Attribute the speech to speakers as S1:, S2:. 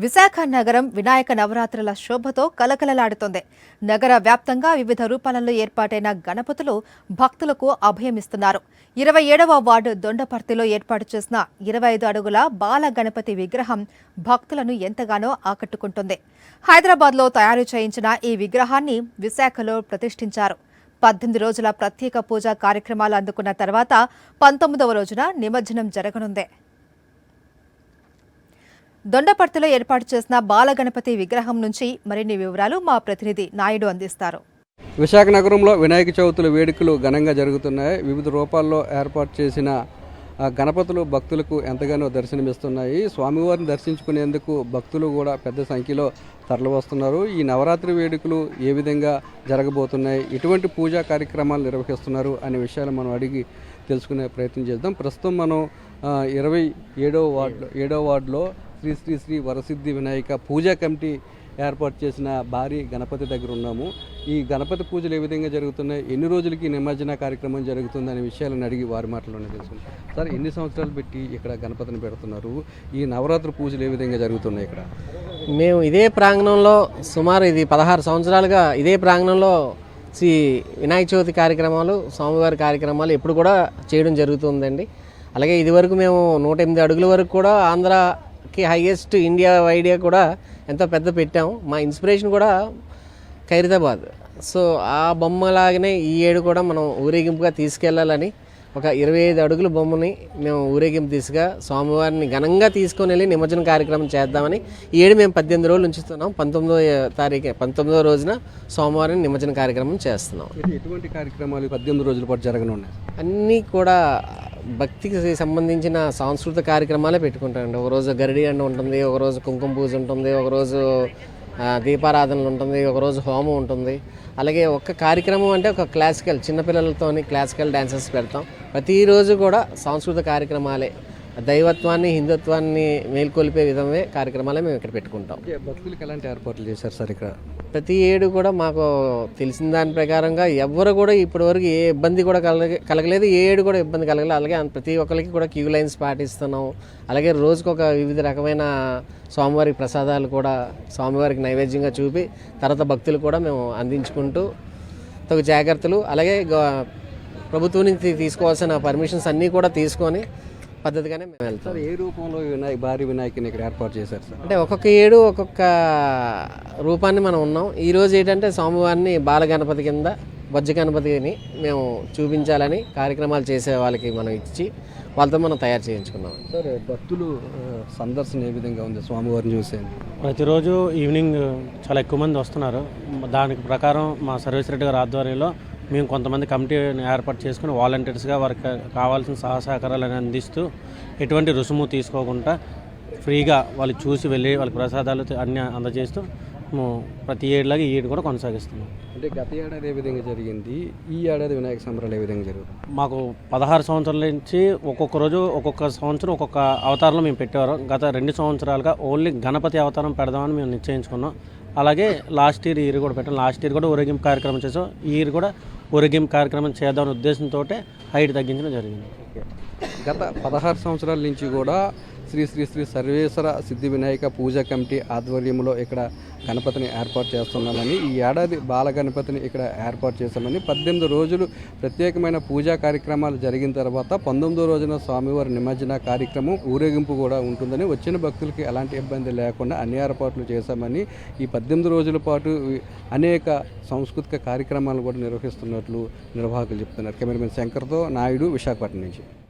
S1: విశాఖ నగరం వినాయక నవరాత్రుల శోభతో కలకలలాడుతోంది. నగర వ్యాప్తంగా వివిధ రూపాలలో ఏర్పాటైన గణపతులు భక్తులకు అభయమిస్తున్నారు. 27వ వార్డు దొండపర్తిలో ఏర్పాటు చేసిన 25 అడుగుల బాల గణపతి విగ్రహం భక్తులను ఎంతగానో ఆకట్టుకుంటుంది. హైదరాబాద్లో తయారు చేయించిన ఈ విగ్రహాన్ని విశాఖలో ప్రతిష్ఠించారు. 18 రోజుల ప్రత్యేక పూజా కార్యక్రమాలు అందుకున్న తర్వాత 19వ రోజున నిమజ్జనం జరగనుంది. దొండపర్తిలో ఏర్పాటు చేసిన బాలగణపతి విగ్రహం నుంచి మరిన్ని వివరాలు మా ప్రతినిధి నాయుడు అందిస్తారు.
S2: విశాఖ నగరంలో వినాయక చవితుల వేడుకలు ఘనంగా జరుగుతున్నాయి. వివిధ రూపాల్లో ఏర్పాటు చేసిన గణపతులు భక్తులకు ఎంతగానో దర్శనమిస్తున్నాయి. స్వామివారిని దర్శించుకునేందుకు భక్తులు కూడా పెద్ద సంఖ్యలో తరలివస్తున్నారు. ఈ నవరాత్రి వేడుకలు ఏ విధంగా జరగబోతున్నాయి, ఎటువంటి పూజా కార్యక్రమాలు నిర్వహిస్తున్నారు అనే విషయాలు మనం అడిగి తెలుసుకునే ప్రయత్నం చేద్దాం. ప్రస్తుతం మనం 7వ వార్డులో శ్రీ శ్రీ శ్రీ వరసిద్ధి వినాయక పూజా కమిటీ ఏర్పాటు చేసిన భారీ గణపతి దగ్గర ఉన్నాము. ఈ గణపతి పూజలు ఏ విధంగా జరుగుతున్నాయి, ఎన్ని రోజులకి నిమజ్జన కార్యక్రమం జరుగుతుంది అనే విషయాలను అడిగి వారి మాటలోనే తెలుసుకుంటాం. సార్, ఎన్ని సంవత్సరాలు పెట్టి ఇక్కడ గణపతిని పెడుతున్నారు? ఈ నవరాత్రి పూజలు ఏ విధంగా జరుగుతున్నాయి ఇక్కడ?
S3: మేము ఇదే ప్రాంగణంలో సుమారు 16 సంవత్సరాలుగా ఇదే ప్రాంగణంలో శ్రీ వినాయక చవితి కార్యక్రమాలు, స్వామివారి కార్యక్రమాలు ఎప్పుడు కూడా చేయడం జరుగుతుందండి. అలాగే ఇదివరకు మేము 108 అడుగుల వరకు కూడా ఆంధ్రాకి హైయెస్ట్ ఇండియా వైడియా కూడా ఎంతో పెద్ద పెట్టాము. మా ఇన్స్పిరేషన్ కూడా ఖైరతాబాద్. సో ఆ బొమ్మలాగానే ఈ ఏడు కూడా మనం ఊరేగింపుగా తీసుకెళ్లాలని ఒక 25 అడుగుల బొమ్మని మేము ఊరేగింపు దిశగా స్వామివారిని ఘనంగా తీసుకొని వెళ్ళి నిమజ్జన కార్యక్రమం చేద్దామని ఈ ఏడు మేము 18 రోజులు ఉంచుతున్నాం. 19వ రోజున స్వామివారిని నిమజ్జన కార్యక్రమం చేస్తున్నాం.
S2: ఎటువంటి కార్యక్రమాలు 18 రోజుల పాటు జరగనున్నాయి?
S3: అన్నీ కూడా భక్తికి సంబంధించిన సాంస్కృతిక కార్యక్రమాలే పెట్టుకుంటామండి. ఒకరోజు గరిడి అండ ఉంటుంది, ఒకరోజు కుంకుమ పూజ ఉంటుంది, ఒకరోజు దీపారాధనలు ఉంటుంది, ఒకరోజు హోమం ఉంటుంది. అలాగే ఒక్క కార్యక్రమం అంటే ఒక క్లాసికల్ చిన్నపిల్లలతోని క్లాసికల్ డాన్సెస్ పెడతాం. ప్రతిరోజు కూడా సాంస్కృతిక కార్యక్రమాలే, దైవత్వాన్ని హిందుత్వాన్ని మేల్కొల్పే విధమే కార్యక్రమాలే మేము ఇక్కడ పెట్టుకుంటాం.
S2: భక్తులకు ఎలాంటి ఏర్పాట్లు చేశారు సార్ ఇక్కడ?
S3: ప్రతి ఏడు కూడా మాకు తెలిసిన దాని ప్రకారంగా ఎవరు కూడా ఇప్పటివరకు ఏ ఇబ్బంది కూడా కలగలేదు, ఏ ఏడు కూడా ఇబ్బంది కలగలేదు. అలాగే ప్రతి ఒక్కరికి కూడా క్యూ లైన్స్ పాటిస్తున్నాం. అలాగే రోజుకు ఒక వివిధ రకమైన స్వామివారికి ప్రసాదాలు కూడా స్వామివారికి నైవేద్యంగా చూపి తర్వాత భక్తులు కూడా మేము అందించుకుంటూ తగు జాగ్రత్తలు, అలాగే ప్రభుత్వం నుంచి తీసుకోవాల్సిన పర్మిషన్స్ అన్నీ కూడా తీసుకొని పద్ధతిగానే మేము వెళ్తాం.
S2: ఏ రూపంలో భారీ వినాయకుని ఇక్కడ ఏర్పాటు చేశారు సార్?
S3: అంటే ఒక్కొక్క ఏడు ఒక్కొక్క రూపాన్ని మనం ఉన్నాం. ఈరోజు ఏంటంటే స్వామివారిని బాలగణపతి కింద బొజ్జ గణపతిని మేము చూపించాలని కార్యక్రమాలు చేసే వాళ్ళకి మనం ఇచ్చి వాళ్ళతో మనం తయారు చేయించుకున్నాం.
S2: సార్, భక్తులు సందర్శన ఏ విధంగా ఉంది స్వామివారిని చూసేది?
S4: ప్రతిరోజు ఈవినింగ్ చాలా ఎక్కువ మంది వస్తున్నారు. దానికి ప్రకారం మా సర్వీస్ రెడ్డి గారి ఆధ్వర్యంలో మేము కొంతమంది కమిటీని ఏర్పాటు చేసుకుని వాలంటీర్స్గా వారికి కావాల్సిన సహకారాలను అందిస్తూ ఎటువంటి రుసుము తీసుకోకుండా ఫ్రీగా వాళ్ళు చూసి వెళ్ళి వాళ్ళకి ప్రసాదాలు అన్నీ అందజేస్తూ ప్రతి ఏడులాగా ఈ ఏడు కూడా కొనసాగిస్తున్నాం.
S2: అంటే గత ఏడాది ఏ విధంగా జరిగింది, ఈ ఏడాది వినాయక సంబరాలు ఏ విధంగా జరుగుతుంది?
S4: మాకు 16 సంవత్సరాల నుంచి ఒక్కొక్క రోజు ఒక్కొక్క సంవత్సరం ఒక్కొక్క అవతారంలో మేము పెట్టేవారు. గత 2 సంవత్సరాలుగా ఓన్లీ గణపతి అవతారం పెడదామని మేము నిశ్చయించుకున్నాం. అలాగే లాస్ట్ ఇయర్ కూడా పెట్టాం. లాస్ట్ ఇయర్ కూడా ఊరేగింపు కార్యక్రమం చేసాం. ఈ ఇయర్ కూడా ఊరేగింపు కార్యక్రమం చేద్దామనే ఉద్దేశంతో హైట్ తగ్గించడం జరిగింది.
S2: గత 16 సంవత్సరాల నుంచి కూడా శ్రీ శ్రీ శ్రీ సర్వేశ్వర సిద్ధి వినాయక పూజా కమిటీ ఆధ్వర్యంలో ఇక్కడ గణపతిని ఏర్పాటు చేస్తున్నామని, ఈ ఏడాది బాల గణపతిని ఇక్కడ ఏర్పాటు చేస్తామని, 18 రోజులు ప్రత్యేకమైన పూజా కార్యక్రమాలు జరిగిన తర్వాత 19వ రోజున స్వామివారి నిమజ్జన కార్యక్రమం ఊరేగింపు కూడా ఉంటుందని, వచ్చిన భక్తులకి ఎలాంటి ఇబ్బంది లేకుండా అన్ని ఏర్పాట్లు చేశామని, ఈ 18 రోజుల పాటు అనేక సాంస్కృతిక కార్యక్రమాలు కూడా నిర్వహిస్తున్నట్లు నిర్వాహకులు చెప్తున్నారు. కెమెరామెన్ శంకర్తో నాయుడు, విశాఖపట్నం నుంచి.